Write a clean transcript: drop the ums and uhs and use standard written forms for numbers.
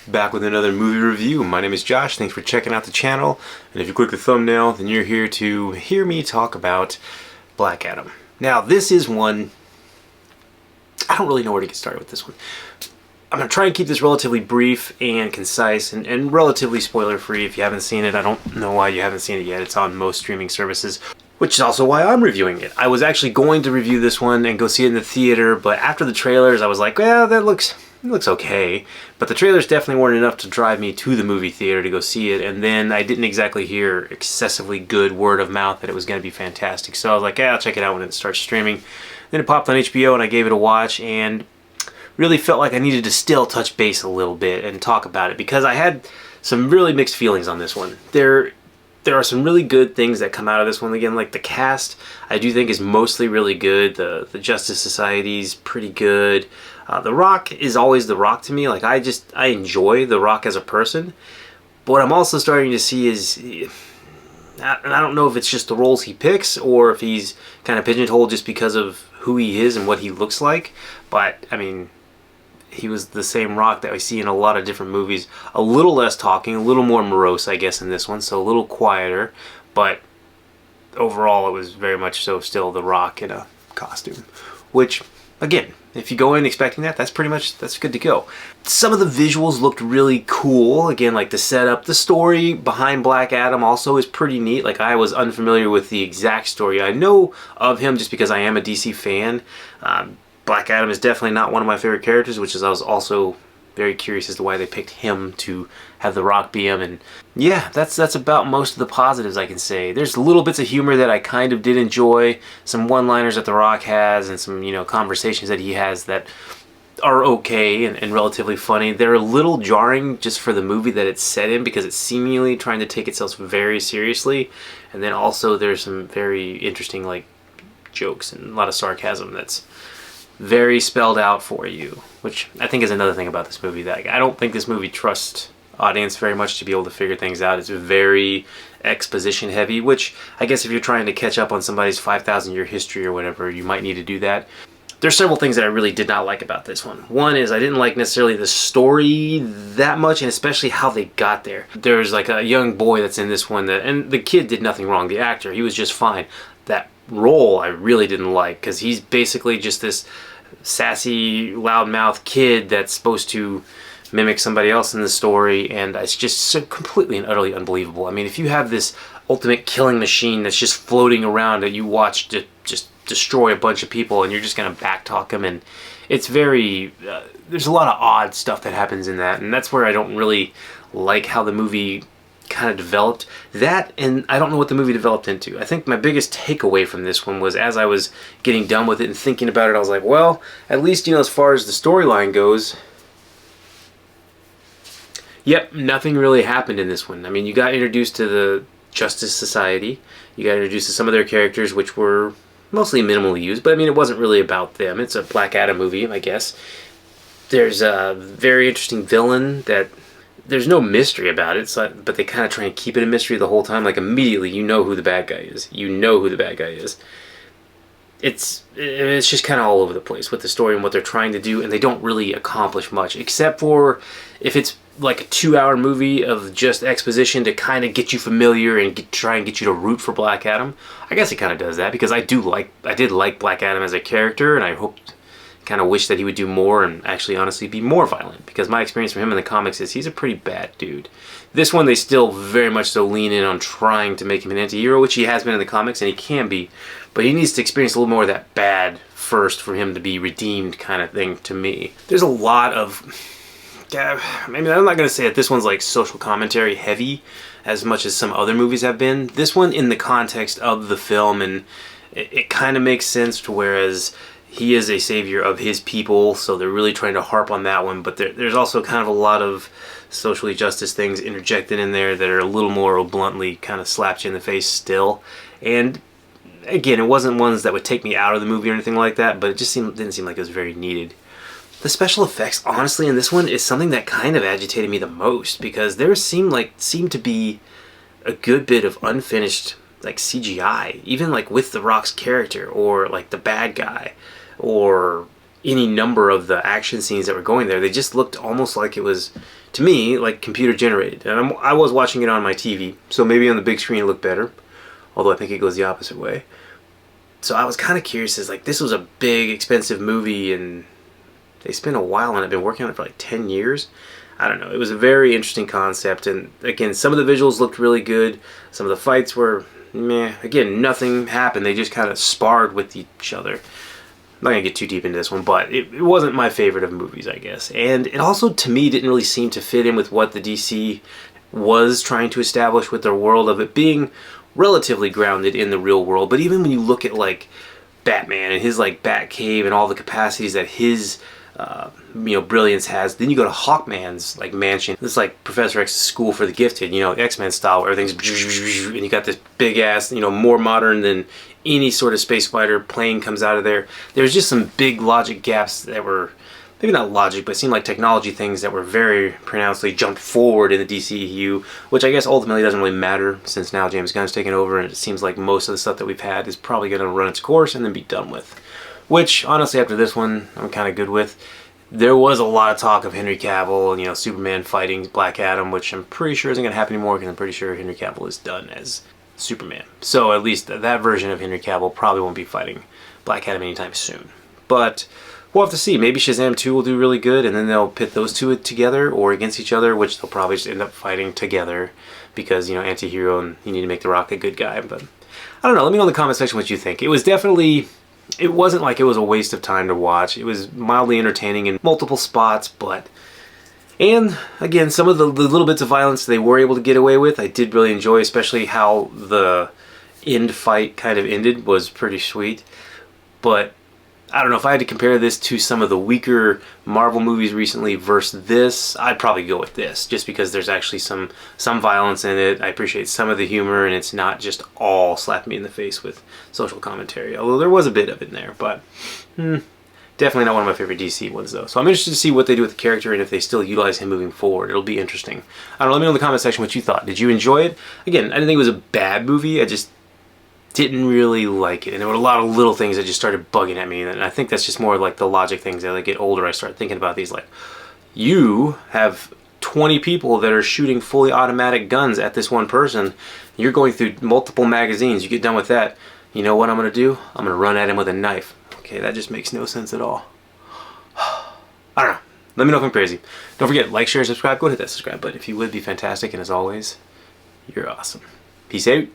Back with another movie review. My name is Josh. Thanks for checking out the channel. And if you click the thumbnail, then you're here to hear me talk about Black Adam. Now, this is one... I don't really know where to get started with this one. I'm going to try and keep this relatively brief and concise and relatively spoiler-free. If you haven't seen it, I don't know why you haven't seen it yet. It's on most streaming services, which is also why I'm reviewing it. I was actually going to review this one and go see it in the theater, but after the trailers, I was like, well, it looks okay. But the trailers definitely weren't enough to drive me to the movie theater to go see it, and then I didn't exactly hear excessively good word of mouth that it was going to be fantastic. So I was like, yeah, I'll check it out when it starts streaming. Then it popped on HBO and I gave it a watch, and really felt like I needed to still touch base a little bit and talk about it because I had some really mixed feelings on this one. There are some really good things that come out of this one. Again, like the cast, I do think is mostly really good. The Justice Society's pretty good. The Rock is always The Rock to me. Like I enjoy The Rock as a person. But what I'm also starting to see is, and I don't know if it's just the roles he picks or if he's kind of pigeonholed just because of who he is and what he looks like. But I mean, he was the same Rock that I see in a lot of different movies. A little less talking, a little more morose, I guess, in this one, so a little quieter. But overall, it was very much so still The Rock in a costume. Which, again, if you go in expecting that, that's good to go. Some of the visuals looked really cool. Again, like the setup, the story behind Black Adam also is pretty neat. Like, I was unfamiliar with the exact story. I know of him just because I am a DC fan. Black Adam is definitely not one of my favorite characters, which is I was also very curious as to why they picked him to have The Rock be him. And yeah, that's about most of the positives I can say. There's little bits of humor that I kind of did enjoy, some one-liners that The Rock has, and some, conversations that he has that are okay and relatively funny. They're a little jarring just for the movie that it's set in because it's seemingly trying to take itself very seriously. And then also there's some very interesting like jokes and a lot of sarcasm that's very spelled out for you, which I think is another thing about this movie, that I don't think this movie trusts audience very much to be able to figure things out. It's very exposition heavy, which I guess if you're trying to catch up on somebody's 5,000 year history or whatever, you might need to do that. There's several things that I really did not like about this one. One is I didn't like necessarily the story that much, and especially how they got there. There's like a young boy that's in this one, and the kid did nothing wrong. The actor, he was just fine. That role I really didn't like because he's basically just this sassy, loudmouth kid that's supposed to mimic somebody else in the story, and it's just so completely and utterly unbelievable. I mean, if you have this ultimate killing machine that's just floating around that you watch to just destroy a bunch of people, and you're just gonna backtalk him, and it's very there's a lot of odd stuff that happens in that, and that's where I don't really like how the movie kind of developed. That, and I don't know what the movie developed into. I think my biggest takeaway from this one was as I was getting done with it and thinking about it, I was like, well, at least, as far as the storyline goes, yep, nothing really happened in this one. I mean, you got introduced to the Justice Society, you got introduced to some of their characters, which were mostly minimally used, but I mean, it wasn't really about them. It's a Black Adam movie, I guess. There's a very interesting villain that there's no mystery about it, but they kind of try and keep it a mystery the whole time. Like, immediately you know who the bad guy is. You know who the bad guy is. It's just kind of all over the place with the story and what they're trying to do, and they don't really accomplish much, except for if it's like a 2-hour movie of just exposition to kind of get you familiar and try and get you to root for Black Adam. I guess it kind of does that because I did like Black Adam as a character, and I kind of wish that he would do more and actually honestly be more violent, because my experience from him in the comics is he's a pretty bad dude. This one, they still very much so lean in on trying to make him an anti-hero, which he has been in the comics, and he can be, but he needs to experience a little more of that bad first for him to be redeemed kind of thing to me. There's a lot of, maybe I'm not going to say that this one's like social commentary heavy as much as some other movies have been. This one, in the context of the film, and it kind of makes sense to whereas he is a savior of his people, so they're really trying to harp on that one, but there's also kind of a lot of socially justice things interjected in there that are a little more bluntly kind of slapped you in the face still. And again, it wasn't ones that would take me out of the movie or anything like that, but it just didn't seem like it was very needed. The special effects, honestly, in this one is something that kind of agitated me the most, because there seemed to be a good bit of unfinished like CGI, even like with The Rock's character or like the bad guy, or any number of the action scenes that were going there. They just looked almost like it was, to me, like computer generated. And I was watching it on my TV, so maybe on the big screen it looked better, although I think it goes the opposite way. So I was kind of curious, as like, this was a big, expensive movie, and they spent a while on it, been working on it for like 10 years. I don't know. It was a very interesting concept, and again, some of the visuals looked really good. Some of the fights were meh. Again, nothing happened. They just kind of sparred with each other. I'm not going to get too deep into this one, but it wasn't my favorite of movies, I guess. And it also, to me, didn't really seem to fit in with what the DC was trying to establish with their world of it being relatively grounded in the real world. But even when you look at, like, Batman and his, like, Batcave and all the capacities that his brilliance has. Then you go to Hawkman's like mansion. It's like Professor X's school for the gifted, X-Men style, where everything's and you got this big ass, more modern than any sort of space fighter plane comes out of there. There's just some big logic gaps that were maybe not logic, but seemed like technology things that were very pronouncedly jumped forward in the DCEU, which I guess ultimately doesn't really matter since now James Gunn's taken over, and it seems like most of the stuff that we've had is probably going to run its course and then be done with. Which, honestly, after this one, I'm kind of good with. There was a lot of talk of Henry Cavill and, Superman fighting Black Adam, which I'm pretty sure isn't going to happen anymore, because I'm pretty sure Henry Cavill is done as Superman. So at least that version of Henry Cavill probably won't be fighting Black Adam anytime soon. But we'll have to see. Maybe Shazam 2 will do really good, and then they'll pit those two together or against each other, which they'll probably just end up fighting together because, anti-hero, and you need to make The Rock a good guy. But I don't know. Let me know in the comment section what you think. It wasn't like it was a waste of time to watch. It was mildly entertaining in multiple spots, and again, some of the little bits of violence they were able to get away with, I did really enjoy, especially how the end fight kind of ended was pretty sweet. But I don't know, if I had to compare this to some of the weaker Marvel movies recently versus this, I'd probably go with this, just because there's actually some violence in it. I appreciate some of the humor, and it's not just all slap me in the face with social commentary, although there was a bit of it in there, but definitely not one of my favorite DC ones, though. So I'm interested to see what they do with the character and if they still utilize him moving forward. It'll be interesting. I don't know, let me know in the comment section what you thought. Did you enjoy it? Again, I didn't think it was a bad movie, I just didn't really like it, and there were a lot of little things that just started bugging at me, and I think that's just more like the logic things. As I get older, I start thinking about these, like, you have 20 people that are shooting fully automatic guns at this one person. You're going through multiple magazines. You get done with that, you know what I'm going to do? I'm going to run at him with a knife. Okay, that just makes no sense at all. I don't know. Let me know if I'm crazy. Don't forget, like, share, subscribe. Go hit that subscribe button if you would. Be fantastic, and as always, you're awesome. Peace out.